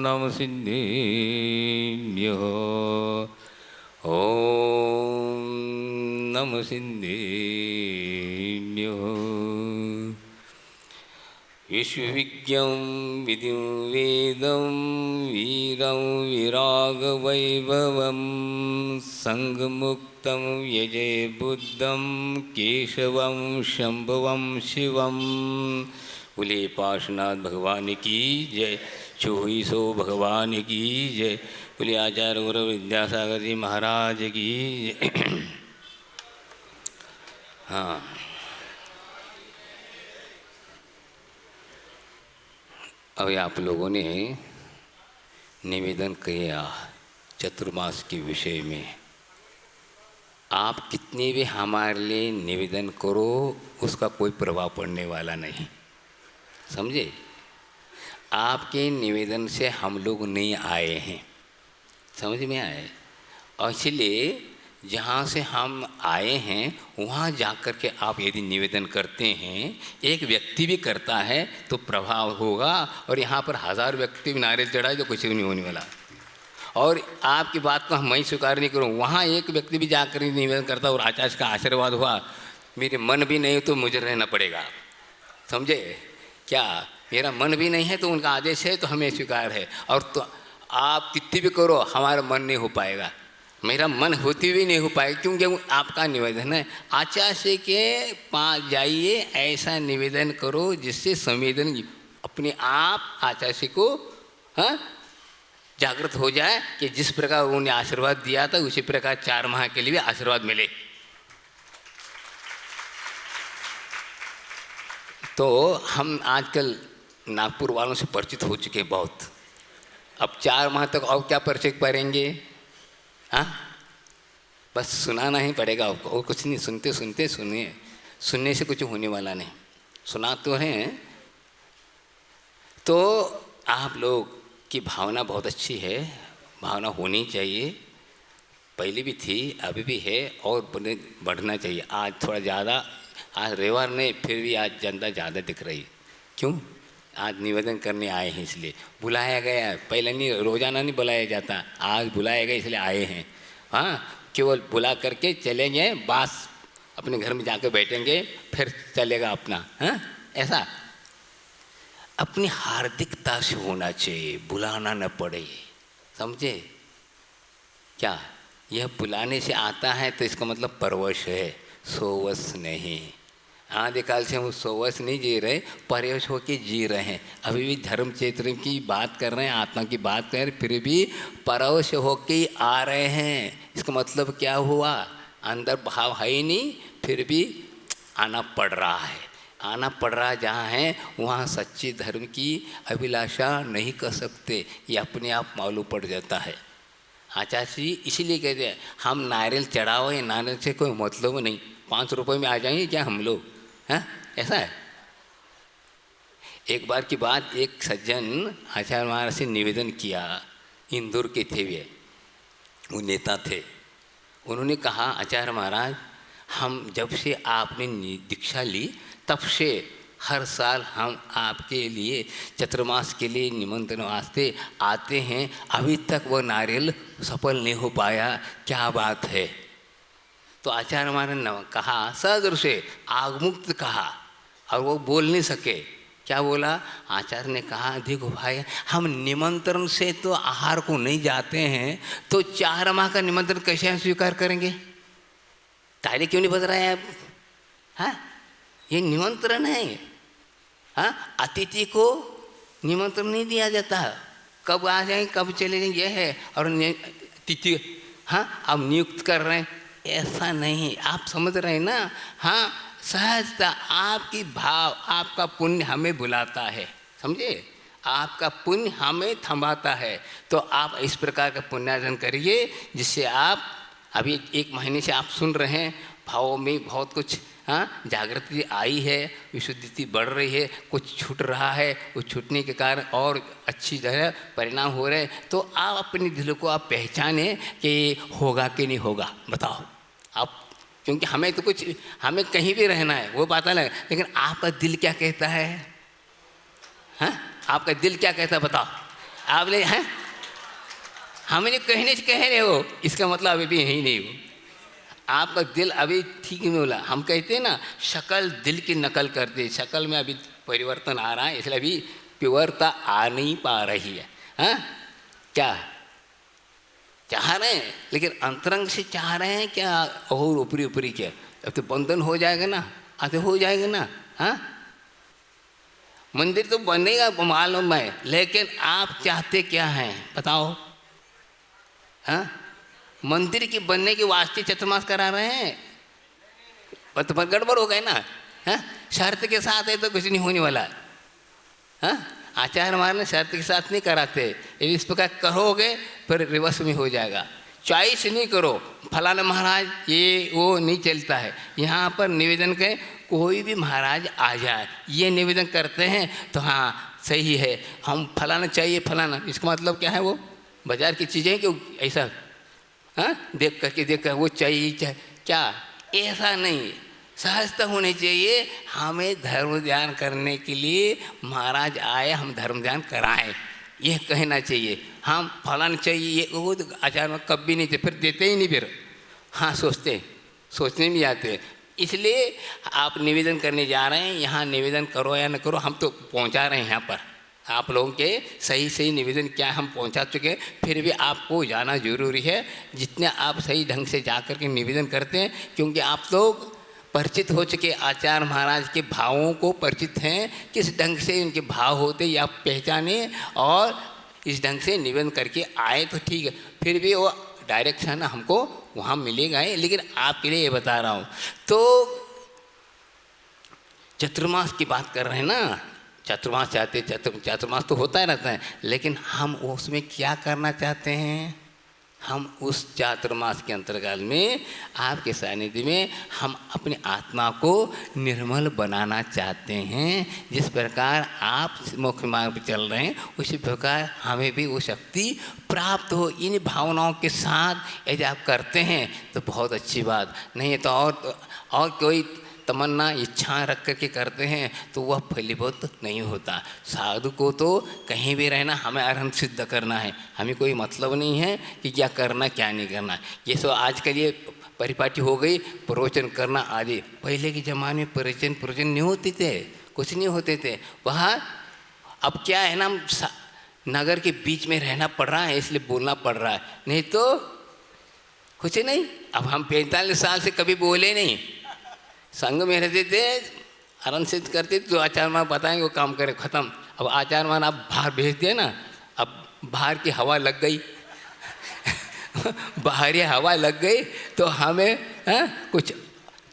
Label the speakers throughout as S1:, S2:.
S1: नमः सिद्धेभ्यो ओम नमः सिद्धेभ्यो। विश्वविज्ञं विधिं वेदं वीरं विरागवैभवं संगमुक्तं यजय बुद्धं केशवं शंभवं शिवं। बोलिए पार्श्वनाथ भगवान की जय, चौबीसों भगवान की जय। बोलिए आचार्य गुरु विद्यासागर जी महाराज की जय। हाँ, अभी आप लोगों ने निवेदन किया चतुर्मास के विषय में। आप कितने भी हमारे लिए निवेदन करो उसका कोई प्रभाव पड़ने वाला नहीं, समझे। आपके निवेदन से हम लोग नहीं आए हैं, समझ में आए। और इसलिए जहाँ से हम आए हैं वहाँ जाकर के आप यदि निवेदन करते हैं, एक व्यक्ति भी करता है तो प्रभाव होगा। और यहाँ पर 1000 व्यक्ति भी नारियल चढ़ाए तो कुछ भी नहीं होने वाला। और आपकी बात को मैं स्वीकार नहीं करूँ, वहाँ एक व्यक्ति भी जाकर निवेदन करता और आचार्य का आशीर्वाद हुआ, मेरे मन भी नहीं तो मुझे रहना पड़ेगा, समझे क्या। मेरा मन भी नहीं है तो उनका आदेश है तो हमें स्वीकार है। और तो आप कितनी भी करो हमारा मन नहीं हो पाएगा, मेरा मन होती भी नहीं हो पाएगा, क्योंकि आपका निवेदन है। आचार्य के पास जाइए, ऐसा निवेदन करो जिससे संवेदन अपने आप आचार्य को हाँ जागृत हो जाए कि जिस प्रकार उन्होंने आशीर्वाद दिया था उसी प्रकार 4 माह के लिए भी आशीर्वाद मिले। तो हम आजकल नागपुर वालों से परिचित हो चुके हैं बहुत। अब 4 माह तक और क्या परिचय करेंगे, हाँ बस सुनाना ही पड़ेगा आपको और कुछ नहीं। सुनते सुनते सुनिए, सुनने से कुछ होने वाला नहीं। सुना तो हैं। तो आप लोग की भावना बहुत अच्छी है, भावना होनी चाहिए, पहले भी थी अभी भी है और बढ़ना चाहिए। आज थोड़ा ज़्यादा, आज रविवार नहीं फिर भी आज जनता ज़्यादा दिख रही। क्यों? आज निवेदन करने आए हैं इसलिए बुलाया गया। पहले नहीं, रोज़ाना नहीं बुलाया जाता, आज बुलाया गया इसलिए आए हैं। हाँ, केवल बुला करके चलेंगे, बस अपने घर में जाकर बैठेंगे फिर चलेगा अपना। हाँ, ऐसा अपनी हार्दिकता से होना चाहिए, बुलाना न पड़े, समझे क्या। यह बुलाने से आता है तो इसका मतलब परवश है, सोवस नहीं। आदिकाल से हम सोवस नहीं जी रहे, परवश होके जी रहे हैं। अभी भी धर्म क्षेत्र की बात कर रहे हैं, आत्मा की बात कर रहे हैं, फिर भी परवश होके आ रहे हैं। इसका मतलब क्या हुआ, अंदर भाव है ही नहीं, फिर भी आना पड़ रहा है। आना पड़ रहा जहाँ है वहाँ सच्चे धर्म की अभिलाषा नहीं कर सकते, ये अपने आप मालूम पड़ जाता है। आचार्य जी इसीलिए कहते हैं हम नारियल चढ़ाओ, या नारियल से कोई मतलब नहीं, 5 रुपये में आ जाएंगे क्या हम लोग, हैं ऐसा है। एक बार की बात, एक सज्जन आचार्य महाराज से निवेदन किया, इंदौर के थे वो नेता थे। उन्होंने कहा आचार्य महाराज हम जब से आपने दीक्षा ली तब से हर साल हम आपके लिए चतुर्मास के लिए निमंत्रण वास्ते आते हैं, अभी तक वो नारियल सफल नहीं हो पाया, क्या बात है। तो आचार्य महाराज ने कहा, सदृश आगमुक्त कहा, और वो बोल नहीं सके। क्या बोला? आचार्य ने कहा देखो भाई, हम निमंत्रण से तो आहार को नहीं जाते हैं, तो 4 माह का निमंत्रण कैसे हम स्वीकार करेंगे? ताले क्यों नहीं बज रहा है आप? हाँ, ये निमंत्रण है। हाँ, अतिथि को निमंत्रण नहीं दिया जाता, कब आ जाएं कब चले जाएं ये है। और तिथि हाँ अब नियुक्त कर रहे हैं, ऐसा नहीं। आप समझ रहे हैं ना। हाँ, सहजता आपकी भाव, आपका पुण्य हमें बुलाता है, समझे। आपका पुण्य हमें थमाता है। तो आप इस प्रकार का पुण्यार्जन करिए जिससे आप अभी 1 महीने से आप सुन रहे हैं, भावों में बहुत कुछ हाँ जागृति आई है, विशुद्धि बढ़ रही है, कुछ छूट रहा है, उस छूटने के कारण और अच्छी तरह परिणाम हो रहे हैं। तो आप अपने दिल को आप पहचाने कि होगा कि नहीं होगा, बताओ आप। क्योंकि हमें तो कुछ, हमें कहीं भी रहना है वो पता लगे, लेकिन आपका दिल क्या कहता है? हाँ, आपका दिल क्या कहता है बताओ। आप ले हैं, हमने कहने से कह रहे हो, इसका मतलब अभी भी यही नहीं हो। आपका दिल अभी ठीक नहीं बोला। हम कहते हैं ना शक्ल दिल की नकल करते, शक्ल में अभी परिवर्तन आ रहा है, इसलिए अभी प्योरता आ नहीं पा रही है। हाँ, क्या चाह रहे हैं, लेकिन अंतरंग से चाह रहे हैं क्या और ऊपरी ऊपरी क्या? अब तो बंधन हो जाएगा ना, आते हो जाएगा ना। हाँ, मंदिर तो बनेगा मालूम है, लेकिन आप चाहते क्या हैं बताओ? हाँ, मंदिर की बनने के वास्ते चतुर्मास करा रहे हैं, तो गड़बड़ हो गए ना। हाँ, शर्त के साथ है तो कुछ नहीं होने वाला। हाँ, आचार्य हमारे शर्त के साथ नहीं कराते, यदि इस प्रकार करोगे फिर रिवर्स में हो जाएगा। चॉइस नहीं करो, फलाना महाराज ये वो नहीं चलता है। यहाँ पर निवेदन करें, कोई भी महाराज आ जाए ये निवेदन करते हैं तो हाँ सही है, हम फलाना चाहिए फलाना, इसका मतलब क्या है? वो बाजार की चीज़ें क्यों ऐसा हाँ देख कर वो चाहिए क्या? ऐसा नहीं, सहजता होनी चाहिए। हमें धर्म ध्यान करने के लिए महाराज आए, हम धर्म ध्यान कराएं, यह कहना चाहिए। हम फलाना चाहिए ये वो तो आचार्य कभी नहीं थे, फिर देते ही नहीं फिर। हाँ, सोचने भी आते। इसलिए आप निवेदन करने जा रहे हैं, यहाँ निवेदन करो या न करो, हम तो पहुँचा रहे हैं यहाँ पर। आप लोगों के सही सही निवेदन क्या हम पहुंचा चुके हैं, फिर भी आपको जाना जरूरी है। जितने आप सही ढंग से जा कर के निवेदन करते हैं, क्योंकि आप लोग परिचित हो चुके, आचार्य महाराज के भावों को परिचित हैं, किस ढंग से उनके भाव होते ये आप पहचाने और इस ढंग से निवेदन करके आए तो ठीक है। फिर भी वो डायरेक्शन हमको वहाँ मिलेगा ही। लेकिन आपके लिए ये बता रहा हूँ, तो चतुर्मास की बात कर रहे हैं ना, चतुर्मास चाहते, चतुर्मास तो होता ही रहता है, लेकिन हम उसमें क्या करना चाहते हैं? हम उस चातुर्मास के अंतर्गत में आपके सानिध्य में हम अपनी आत्मा को निर्मल बनाना चाहते हैं। जिस प्रकार आप मुख्य मार्ग पर चल रहे हैं, उसी प्रकार हमें भी वो शक्ति प्राप्त हो। इन भावनाओं के साथ यदि आप करते हैं तो बहुत अच्छी बात, नहीं है तो और कोई तमन्ना इच्छा रख करके करते हैं तो वह फलीभूत नहीं होता। साधु को तो कहीं भी रहना, हमें अरहंत सिद्ध करना है, हमें कोई मतलब नहीं है कि क्या करना क्या नहीं करना। ये सो आजकल ये परिपाटी हो गई, प्रवचन करना आदि। पहले के ज़माने में प्रवचन नहीं होते थे, कुछ नहीं होते थे। वहाँ अब क्या है ना, नगर के बीच में रहना पड़ रहा है इसलिए बोलना पड़ रहा है, नहीं तो कुछ नहीं। अब हम 45 साल से कभी बोले नहीं, संग में रहते थे, आनंद सिद्ध करते तो आचार्य मान बताएंगे वो काम करे, ख़त्म। अब आचार्य मान आप बाहर भेज दिए ना, अब बाहर की हवा लग गई बाहरी हवा लग गई तो हमें कुछ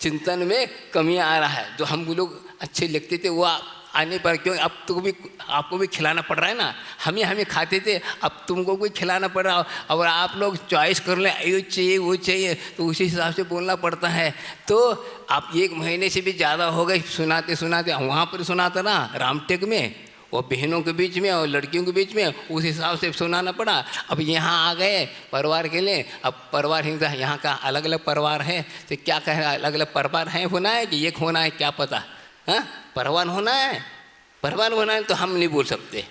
S1: चिंतन में कमी आ रहा है। जो हम लोग अच्छे लिखते थे वो आने पर क्यों अब तो भी आपको भी खिलाना पड़ रहा है ना। हमें खाते थे, अब तुमको कोई खिलाना पड़ रहा। और आप लोग चॉइस कर लें, ये चाहिए वो चाहिए, तो उसी हिसाब से बोलना पड़ता है। तो आप 1 महीने से भी ज़्यादा हो गए सुनाते वहाँ पर सुनाता ना रामटेक में, वो बहनों के बीच में और लड़कियों के बीच में, उस हिसाब से सुनाना पड़ा। अब यहाँ आ गए परिवार के लिए, अब परिवार हिंसा यहाँ का अलग अलग परिवार है, तो क्या कहें अलग अलग परिवार है, होना है कि एक होना है क्या पता। हाँ, परिवार होना है तो हम नहीं बोल सकते,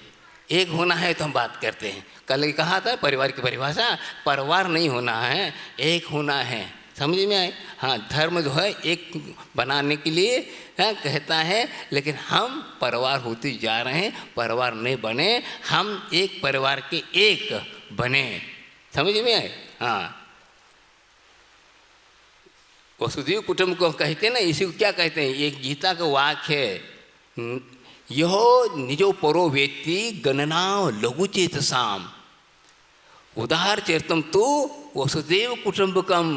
S1: एक होना है तो हम बात करते हैं। कल कहा था परिवार की परिभाषा, परिवार नहीं होना है, एक होना है। समझ में आए? हाँ, धर्म जो है एक बनाने के लिए कहता है, लेकिन हम परिवार होते जा रहे हैं, परिवार नहीं बने, हम एक परिवार के एक बने। समझ में आए? हाँ, वसुधैव कुटुंब को कहते हैं ना, इसी को क्या कहते हैं? एक गीता का वाक्य है, यहो निजो परो वेत्ति गणना लघुचेतसाम उदार चरितम तो वसुधैव कुटुंबकम।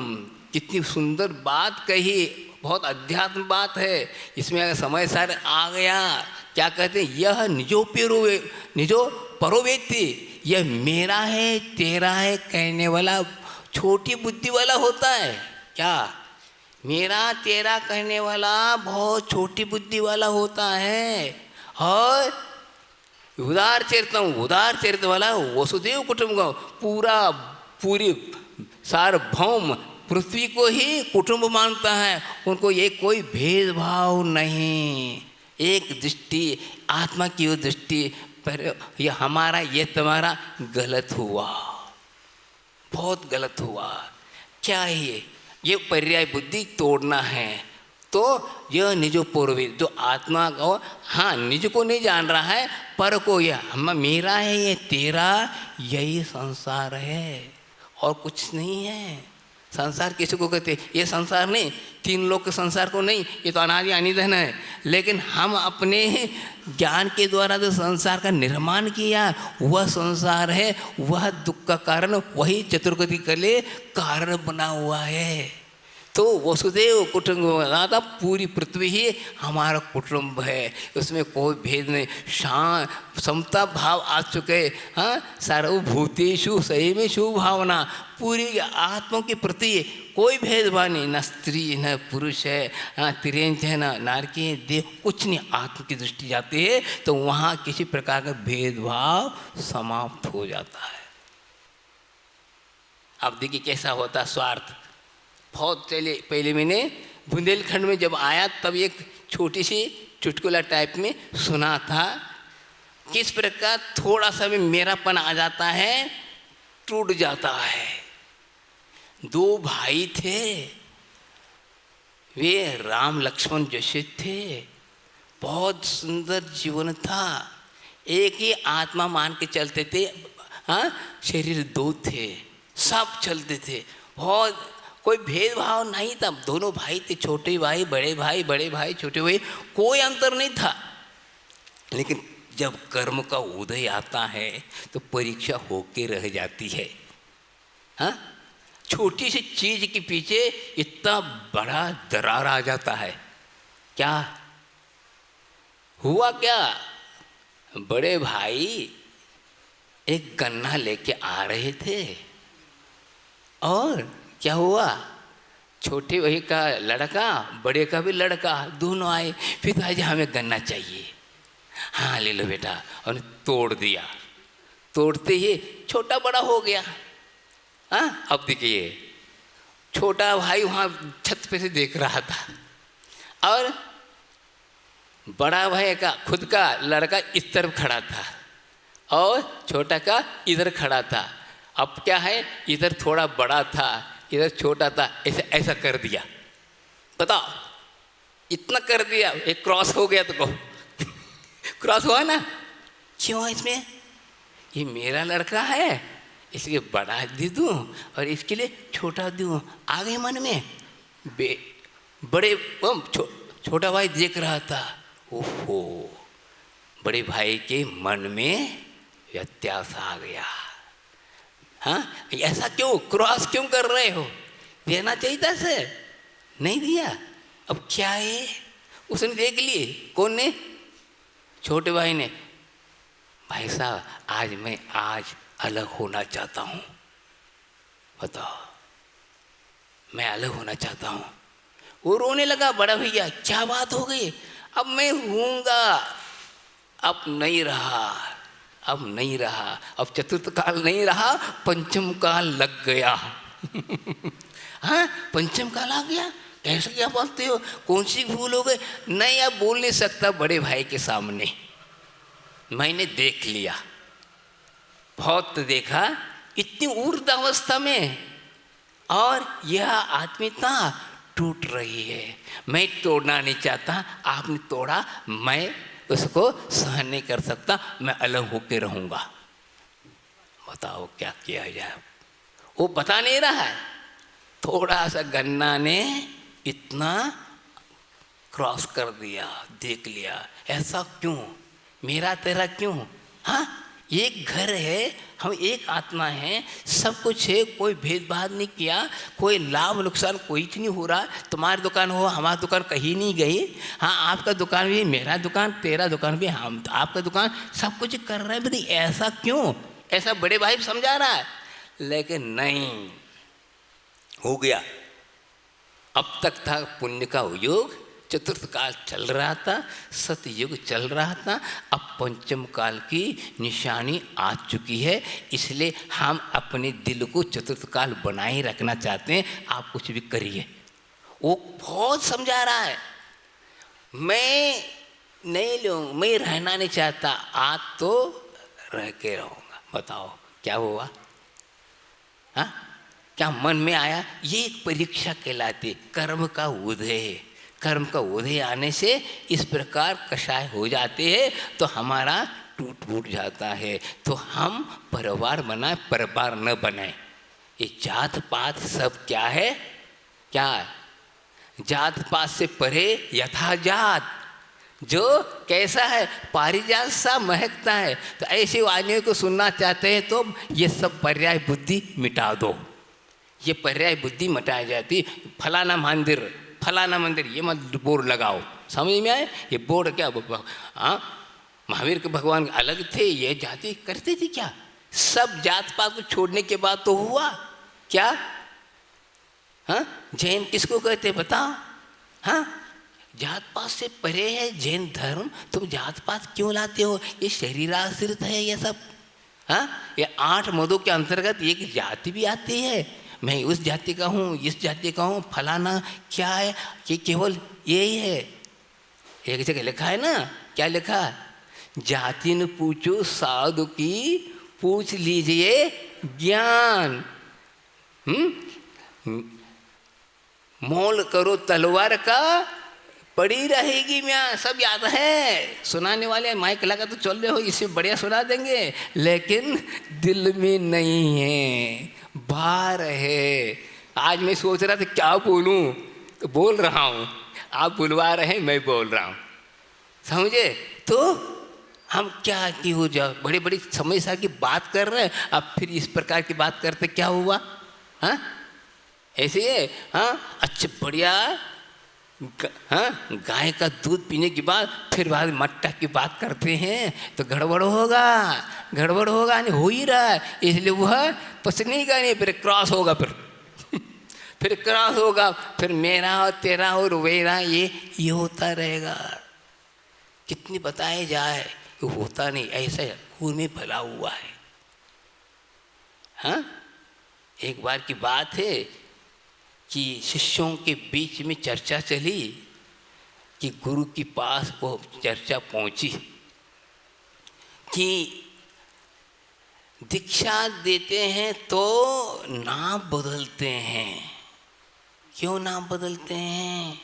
S1: कितनी सुंदर बात कही, बहुत अध्यात्म बात है। इसमें अगर समय सार आ गया, क्या कहते हैं? यह निजो परो वेत्ति, यह मेरा है तेरा है कहने वाला छोटी बुद्धि वाला होता है। क्या? मेरा तेरा कहने वाला बहुत छोटी बुद्धि वाला होता है। और उदार चरित्र वाला वसुधैव कुटुंब का पूरी सार्वभौम पृथ्वी को ही कुटुंब मानता है। उनको ये कोई भेदभाव नहीं, एक दृष्टि, आत्मा की वो दृष्टि, पर ये हमारा ये तुम्हारा गलत हुआ, बहुत गलत हुआ। क्या है ये पर्याय बुद्धि तोड़ना है। तो यह निज पूर्वी जो आत्मा को, हाँ निज को नहीं जान रहा है, पर को यह हम मेरा है, ये तेरा, यही संसार है और कुछ नहीं है। संसार किसी को कहते, ये संसार नहीं, तीन लोग के संसार को नहीं, ये तो अनादि अनिधन है। लेकिन हम अपने ज्ञान के द्वारा जो संसार का निर्माण किया वह संसार है, वह दुख का कारण वही चतुर्गति कले कारण बना हुआ है। तो वसुदेव कुटुंब था, पूरी पृथ्वी ही हमारा कुटुंब है, उसमें कोई भेद नहीं, समता भाव आ चुके। हाँ, सर्वभूतेषु सैमेषु भावना, पूरी आत्मा के प्रति कोई भेदभाव नहीं, न स्त्री न पुरुष है, हाँ तिरंज है न नारकी है, देव कुछ नहीं। आत्मा की दृष्टि जाती है तो वहाँ किसी प्रकार का भेदभाव समाप्त हो जाता है। अब देखिए कैसा होता स्वार्थ। बहुत पहले मैंने बुंदेलखंड में जब आया तब एक छोटी सी चुटकुला टाइप में सुना था, किस प्रकार थोड़ा सा भी मेरापन आ जाता है, टूट जाता है। दो भाई थे, वे राम लक्ष्मण जैसे थे, बहुत सुंदर जीवन था, एक ही आत्मा मान के चलते थे। हाँ, शरीर दो थे, सब चलते थे, बहुत कोई भेदभाव नहीं था। दोनों भाई थे, छोटे भाई बड़े भाई, बड़े भाई छोटे भाई, कोई अंतर नहीं था। लेकिन जब कर्म का उदय आता है तो परीक्षा होके रह जाती है। हाँ, छोटी सी चीज के पीछे इतना बड़ा दरार आ जाता है। क्या हुआ? क्या बड़े भाई एक गन्ना लेके आ रहे थे और क्या हुआ, छोटे भाई का लड़का बड़े का भी लड़का दोनों आए, पिताजी हमें गन्ना चाहिए। हाँ ले लो बेटा, और तोड़ दिया। तोड़ते ही छोटा बड़ा हो गया। हाँ, अब देखिए छोटा भाई वहाँ छत पे से देख रहा था और बड़ा भाई का खुद का लड़का इस तरफ खड़ा था और छोटा का इधर खड़ा था। अब क्या है, इधर थोड़ा बड़ा था, इधर छोटा था, ऐसा ऐसा कर दिया। बताओ, इतना कर दिया, एक क्रॉस हो गया तो क्रॉस हुआ ना। क्यों? इसमें ये मेरा लड़का है इसलिए बड़ा दे दूँ और इसके लिए छोटा दूँ। आ गए मन में बड़े छोटा भाई देख रहा था, ओहो, बड़े भाई के मन में व्यत्यास आ गया। हाँ, ऐसा क्यों, क्रॉस क्यों कर रहे हो? देना चाहिए था सर, नहीं दिया। अब क्या है, उसने देख लिए। कौन ने? छोटे भाई ने। भाई साहब आज मैं अलग होना चाहता हूँ। बताओ, मैं अलग होना चाहता हूँ। वो रोने लगा। बड़ा भैया क्या बात हो गई? अब मैं हूँगा, अब नहीं रहा, अब नहीं रहा, अब चतुर्थ काल नहीं रहा, पंचम काल लग गया। हाँ, पंचम काल आ गया। कैसे क्या बोलते हो? कौन सी भूल हो गई? नहीं, अब बोल नहीं सकता बड़े भाई के सामने। मैंने देख लिया, बहुत देखा, इतनी ऊर्ध्व अवस्था में, और यह आत्मीयता टूट रही है। मैं तोड़ना नहीं चाहता, आपने तोड़ा, मैं उसको सहन नहीं कर सकता, मैं अलग होके रहूँगा। बताओ क्या किया जाए? वो बता नहीं रहा है। थोड़ा सा गन्ना ने इतना क्रॉस कर दिया, देख लिया। ऐसा क्यों? मेरा तेरा क्यों? हाँ, एक घर है, हम एक आत्मा है, सब कुछ है, कोई भेदभाव नहीं किया, कोई लाभ नुकसान कोई नहीं हो रहा। तुम्हारी दुकान हो, हमारी दुकान कहीं नहीं गई। हाँ, आपका दुकान भी मेरा दुकान, तेरा दुकान भी हम आपका दुकान, सब कुछ कर रहे हैं। भाई ऐसा क्यों? ऐसा बड़े भाई समझा रहा है, लेकिन नहीं हो गया। अब तक था पुण्य का योग, चतुर्थ काल चल रहा था, सतयुग चल रहा था, अब पंचम काल की निशानी आ चुकी है। इसलिए हम अपने दिल को चतुर्थ काल बनाए रखना चाहते हैं। आप कुछ भी करिए। वो बहुत समझा रहा है। मैं नहीं लूँ, मैं रहना नहीं चाहता, आज तो रह के रहूँगा। बताओ क्या हुआ? हाँ, क्या मन में आया? ये एक परीक्षा कहलाती, कर्म का उदय है। कर्म का उदय आने से इस प्रकार कषाय हो जाते हैं, तो हमारा टूट फूट जाता है। तो हम परिवार बनाए, परिवार न बनाए। ये जात पात सब क्या है? क्या जात पात से परे यथा जात, जो कैसा है, पारिजात सा महकता है। तो ऐसे वाणियों को सुनना चाहते हैं तो ये सब पर्याय बुद्धि मिटा दो। ये पर्याय बुद्धि मिटाई जाती। फलाना मंदिर ये मत बोर्ड लगाओ। समझ में आए? ये बोर्ड क्या? हाँ, महावीर के भगवान अलग थे, ये जाति करते थे क्या? सब जात पात को छोड़ने के बाद तो हुआ क्या? हाँ, जैन किसको कहते बताओ? हाँ, जात पात से परे है जैन धर्म, तुम जात पात क्यों लाते हो? ये शरीराश्रित है ये सब। हाँ, ये 8 मदों के अंतर्गत एक जाति भी आती है। मैं उस जाति का हूँ, इस जाति का हूँ, फलाना क्या है? कि केवल यही है। एक जगह लिखा है ना, क्या लिखा? जाति न पूछो साधु की, पूछ लीजिए ज्ञान। मोल करो तलवार का, पड़ी रहेगी म्यां। सब याद है, सुनाने वाले माइक लगा तो चल रहे हो, इससे बढ़िया सुना देंगे, लेकिन दिल में नहीं है, बाहर है। आज मैं सोच रहा था क्या बोलूं, तो बोल रहा हूं। आप बुलवा रहे हैं, मैं बोल रहा हूं। समझे? तो हम क्या कि हो जाओ, बड़ी बड़ी समस्या की बात कर रहे हैं, अब फिर इस प्रकार की बात करते क्या हुआ? हाँ, ऐसे है। हाँ, अच्छा बढ़िया। हाँ, गाय का दूध पीने के बाद फिर बाद मट्टा की बात करते हैं तो गड़बड़ होगा, नहीं हो ही रहा है। इसलिए वह पसनेगा नहीं, फिर क्रॉस होगा, फिर क्रॉस होगा, फिर मेरा और तेरा और वेरा ये होता रहेगा। कितनी बताए जाए, ये होता नहीं, ऐसा खून में फैला हुआ है। हाँ, एक बार की बात है कि शिष्यों के बीच में चर्चा चली कि गुरु के पास वो चर्चा पहुंची कि दीक्षा देते हैं तो नाम बदलते हैं। क्यों नाम बदलते हैं?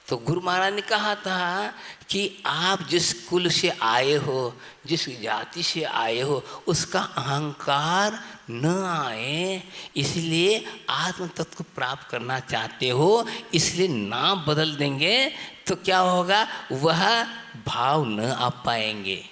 S1: तो गुरु महाराज ने कहा था कि आप जिस कुल से आए हो, जिस जाति से आए हो, उसका अहंकार न आए, इसलिए आत्म तत्व को प्राप्त करना चाहते हो, इसलिए नाम बदल देंगे तो क्या होगा? वह भाव न आ पाएंगे।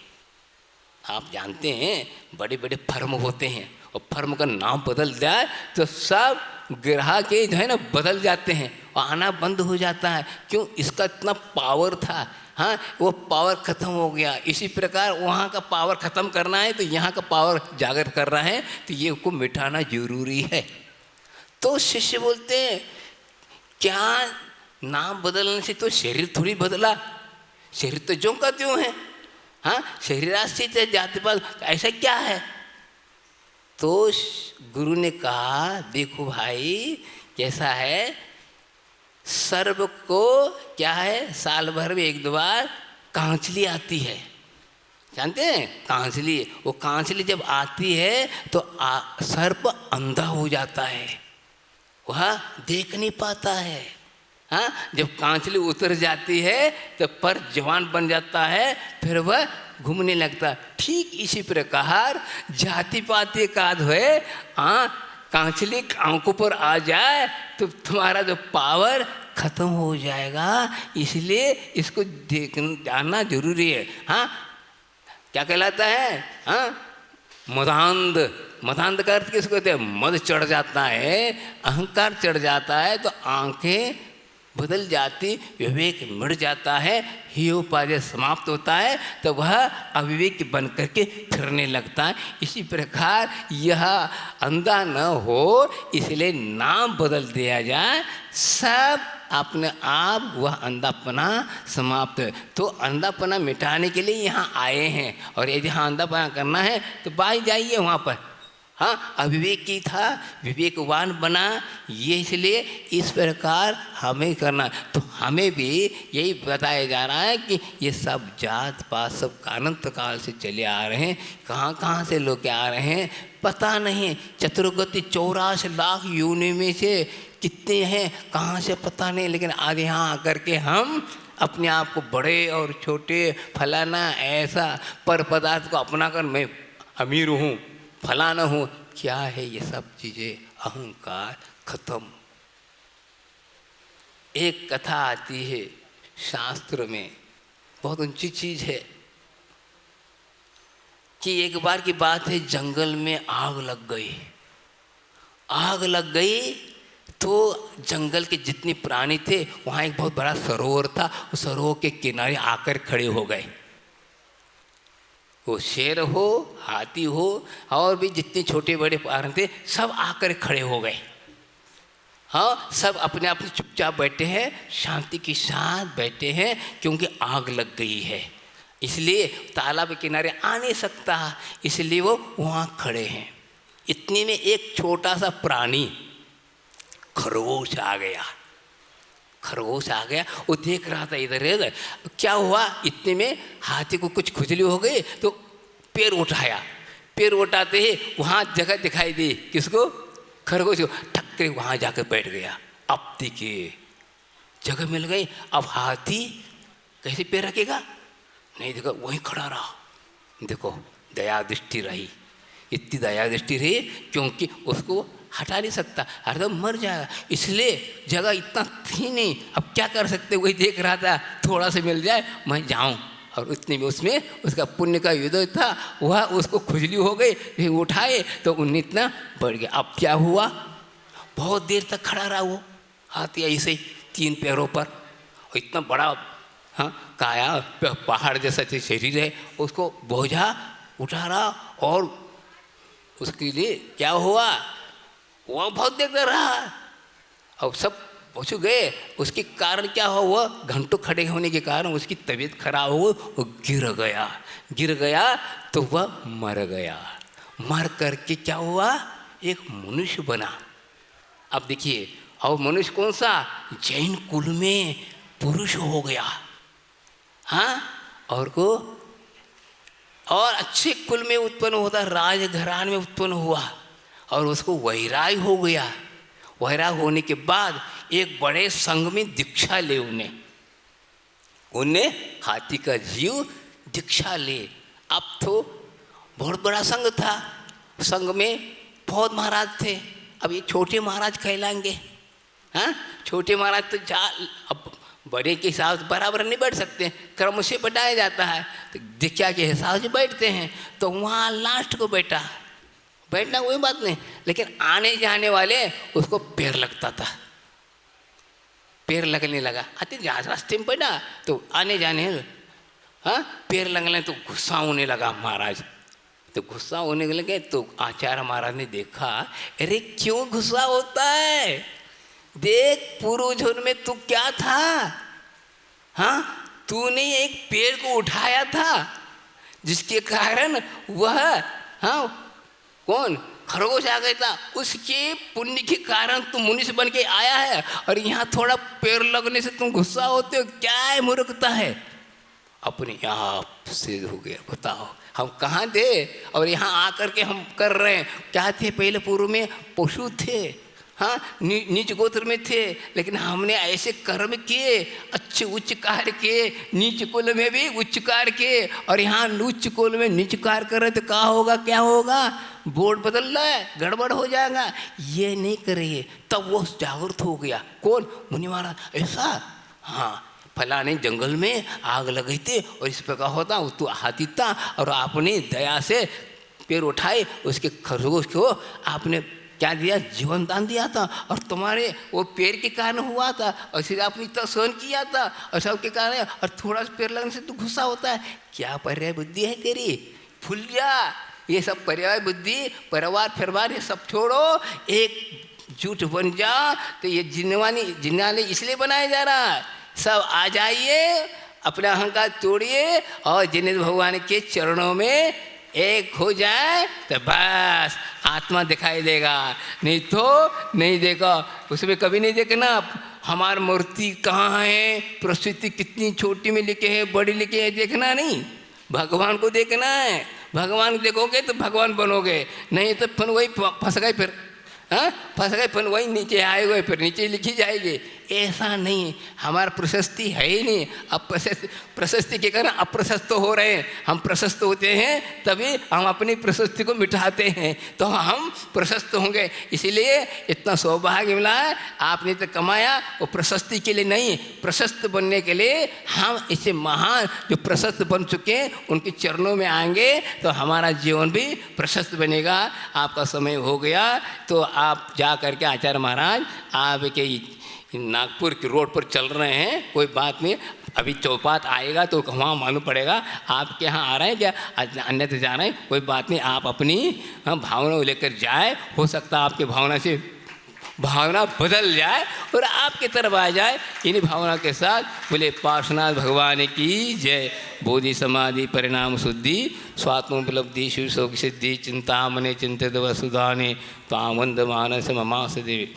S1: आप जानते हैं बड़े बड़े फर्म होते हैं, और फर्म का नाम बदल जाए तो सब ग्राहक के जो है ना बदल जाते हैं और आना बंद हो जाता है। क्यों? इसका इतना पावर था। हाँ, वो पावर खत्म हो गया। इसी प्रकार वहाँ का पावर खत्म करना है तो यहाँ का पावर जागृत कर रहा है, तो ये को मिटाना जरूरी है। तो शिष्य बोलते हैं क्या नाम बदलने से तो शरीर थोड़ी बदला, शरीर तो ज्यों का त्यों है। हाँ, शरीराश्रित है, जातिपात, ऐसा क्या है? तो गुरु ने कहा देखो भाई कैसा है, सर्व को क्या है, साल भर में 1-2 बार कांचली आती है। जानते हैं कांचली? वो कांचली जब आती है तो सर्प अंधा हो जाता है, वह देख नहीं पाता है। हाँ, जब कांचली उतर जाती है तो पर जवान बन जाता है, फिर वह घूमने लगता। ठीक इसी प्रकार जाति पाति का जो है, हाँ, कांचली आंखों पर आ जाए तो तुम्हारा जो पावर खत्म हो जाएगा। इसलिए इसको जानना जरूरी है। हाँ, क्या कहलाता है? हाँ, मदांध। मदांध का अर्थ किसको कहते हैं? मद चढ़ जाता है, अहंकार चढ़ जाता है तो आंखें बदल जाती, विवेक मिट जाता है, ही उपाय समाप्त होता है, तो वह अविवेक बन करके फिरने लगता है। इसी प्रकार यह अंधा न हो, इसलिए नाम बदल दिया जाए, सब अपने आप वह अंधापना समाप्त है। तो अंधापना मिटाने के लिए यहाँ आए हैं, और यदि यहाँ अंधापना करना है तो बाहर जाइए, वहाँ पर हाँ, अविवेकी था, विवेकवान बना। ये इसलिए इस प्रकार हमें करना। तो हमें भी यही बताया जा रहा है कि ये सब जात पात सब अनंत काल से चले आ रहे हैं। कहाँ कहाँ से लोग आ रहे हैं पता नहीं। चतुर्गति 84 लाख योनि में से कितने हैं कहाँ से पता नहीं। लेकिन आज यहाँ आकर के हम अपने आप को बड़े और छोटे फलाना ऐसा पर पदार्थ को अपना कर मैं अमीर हूँ फलाना हूँ। क्या है ये सब चीज़ें? अहंकार खत्म। एक कथा आती है शास्त्र में, बहुत ऊंची चीज़ है कि एक बार की बात है, जंगल में आग लग गई। आग लग गई तो जंगल के जितने प्राणी थे वहाँ एक बहुत बड़ा सरोवर था। उस सरोवर के किनारे आकर खड़े हो गए। वो शेर हो हाथी हो और भी जितने छोटे बड़े प्राणी थे सब आकर खड़े हो गए। हाँ, सब अपने अपने चुपचाप बैठे हैं, शांति के साथ बैठे हैं, क्योंकि आग लग गई है इसलिए तालाब के किनारे आ नहीं सकता, इसलिए वो वहाँ खड़े हैं। इतने में एक छोटा सा प्राणी खरगोश आ गया। खरगोश आ गया, वो देख रहा था इधर उधर। क्या हुआ, इतने में हाथी को कुछ खुजली हो गई तो पैर उठाया। पैर उठाते ही वहाँ जगह दिखाई दी। किसको? खरगोश को। ठक्कर वहाँ जाकर बैठ गया। अब देखिए जगह मिल गई। अब हाथी कैसे पैर रखेगा? नहीं, देखो वहीं खड़ा रहा। देखो दया दृष्टि रही, इतनी दया दृष्टि रही क्योंकि उसको हटा नहीं सकता, हरदम मर जाएगा। इसलिए जगह इतना थी नहीं। अब क्या कर सकते, वही देख रहा था थोड़ा सा मिल जाए मैं जाऊं। और इतने में उसमें उसका पुण्य का युद्ध था, वह उसको खुजली हो गई, फिर उठाए तो उन्हें इतना बढ़ गया। अब क्या हुआ, बहुत देर तक खड़ा रहा वो हाथी ऐसे ही 3 पैरों पर। और इतना बड़ा हाँ काया पहाड़ जैसा शरीर है, उसको बोझा उठा रहा। और उसके लिए क्या हुआ, वह बहुत देर तक रहा। और सब पहुँच गए। उसके कारण क्या हुआ, वह घंटों खड़े होने के कारण उसकी तबीयत खराब हो, वो गिर गया। गिर गया तो वह मर गया। मर करके क्या हुआ, एक मनुष्य बना। अब देखिए, और मनुष्य कौन सा, जैन कुल में पुरुष हो गया। हाँ, और अच्छे कुल में उत्पन्न होता, राजघरान में उत्पन्न हुआ और उसको वैराग हो गया। वैराग होने के बाद एक बड़े संघ में दीक्षा ले। उन्हें हाथी का जीव दीक्षा ले। अब तो बहुत बड़ा संघ था, संघ में बहुत महाराज थे। अब ये छोटे महाराज कहलाएंगे। हाँ, छोटे महाराज तो अब बड़े के हिसाब से बराबर नहीं बैठ सकते, क्रम से बैठाया जाता है, तो दीक्षा के हिसाब से बैठते हैं। तो वहाँ लास्ट को बैठना कोई बात नहीं, लेकिन आने जाने वाले उसको पैर लगता था। पैर लगने लगा, आते जहाँ रास्ते में बैठा तो आने जाने हाँ पैर लगने तो गुस्सा होने लगा महाराज। तो गुस्सा होने लगे तो आचार्य महाराज ने देखा, अरे क्यों गुस्सा होता है, देख पूर्व जन्म में तू क्या था। हाँ, तूने एक पेड़ को उठाया था जिसके कारण वह हाँ कौन खरगोश आ गया था, उसके पुण्य के कारण तुम मनुष्य बन के आया है। और यहाँ थोड़ा पैर लगने से तुम गुस्सा होते हो, क्या है मूर्खता है। अपने आप से हो गया, बताओ हम कहाँ थे और यहाँ आकर के हम कर रहे हैं। क्या थे, पहले पूर्व में पशु थे, हाँ नीच गोत्र में थे, लेकिन हमने ऐसे कर्म किए, अच्छे उच्च कार्य किए, नीच कुल में भी उच्च कार्य किए, और यहाँ उच्च कुल में नीच कार्य कर रहे तो क्या होगा, क्या होगा, बोर्ड बदल रहा है, गड़बड़ हो जाएगा। ये नहीं करिए। तब वो जागृत हो गया। कौन, मुनि महाराज। ऐसा हाँ, फलाने जंगल में आग लग गई थी और इस प्रकार होता, तो हाथी था और आपने दया से पैर उठाए, उसके खरगोश को आपने क्या दिया, जीवन दान दिया था। और तुम्हारे वो पैर के कारण हुआ था और फिर आपने इतना सहन किया था और सबके कारण, और थोड़ा सा पैर लगने से तो गुस्सा होता है। क्या पर्याय बुद्धि है तेरी, भूल जा ये सब पर्याय बुद्धि, परिवार फिरवार ये सब छोड़ो, एक झूठ बन जा। तो ये जिन्नाने इसलिए बनाया जा रहा है। सब आ जाइए, अपना अहंकार तोड़िए और जिन्हें भगवान के चरणों में एक हो जाए तो बस आत्मा दिखाई देगा, नहीं तो नहीं देखा। उसमें कभी नहीं देखना हमारी मूर्ति कहाँ है, प्रस्तुति कितनी छोटी में लिखे है, बड़ी लिखे है, देखना नहीं, भगवान को देखना है। भगवान को देखोगे तो भगवान बनोगे, नहीं तो फिर वही फंस गए, फिर हाँ फंस गए, फिर वही नीचे आएगा, फिर नीचे लिखी जाएगी। ऐसा नहीं, हमारा प्रशस्ति है ही नहीं। अब प्रशस्ति के कारण अप्रशस्त हो रहे हैं। हम प्रशस्त होते हैं तभी हम अपनी प्रशस्ति को मिटाते हैं, तो हम प्रशस्त होंगे। इसीलिए इतना सौभाग्य मिला है, आपने तो कमाया वो प्रशस्ति के लिए नहीं, प्रशस्त बनने के लिए। हम इससे महान जो प्रशस्त बन चुके हैं उनके चरणों में आएंगे तो हमारा जीवन भी प्रशस्त बनेगा। आपका समय हो गया तो आप जा करके आचार्य महाराज आपके नागपुर की रोड पर चल रहे हैं, कोई बात नहीं, अभी चौपात आएगा तो वहाँ मालूम पड़ेगा आपके यहाँ आ रहे हैं क्या, अन्यत्र जा रहे हैं, कोई बात नहीं। आप अपनी भावना लेकर जाए, हो सकता है आपकी भावना से भावना बदल जाए और आपकी तरफ आ जाए। इन्हीं भावना के साथ बोले पार्श्वनाथ भगवान की जय। बोधि समाधि परिणाम शुद्धि स्वात्मोपलब्धि शिव शोक सिद्धि चिंतामणि चिंतित वसुधाने तामंद मानस ममास देवी।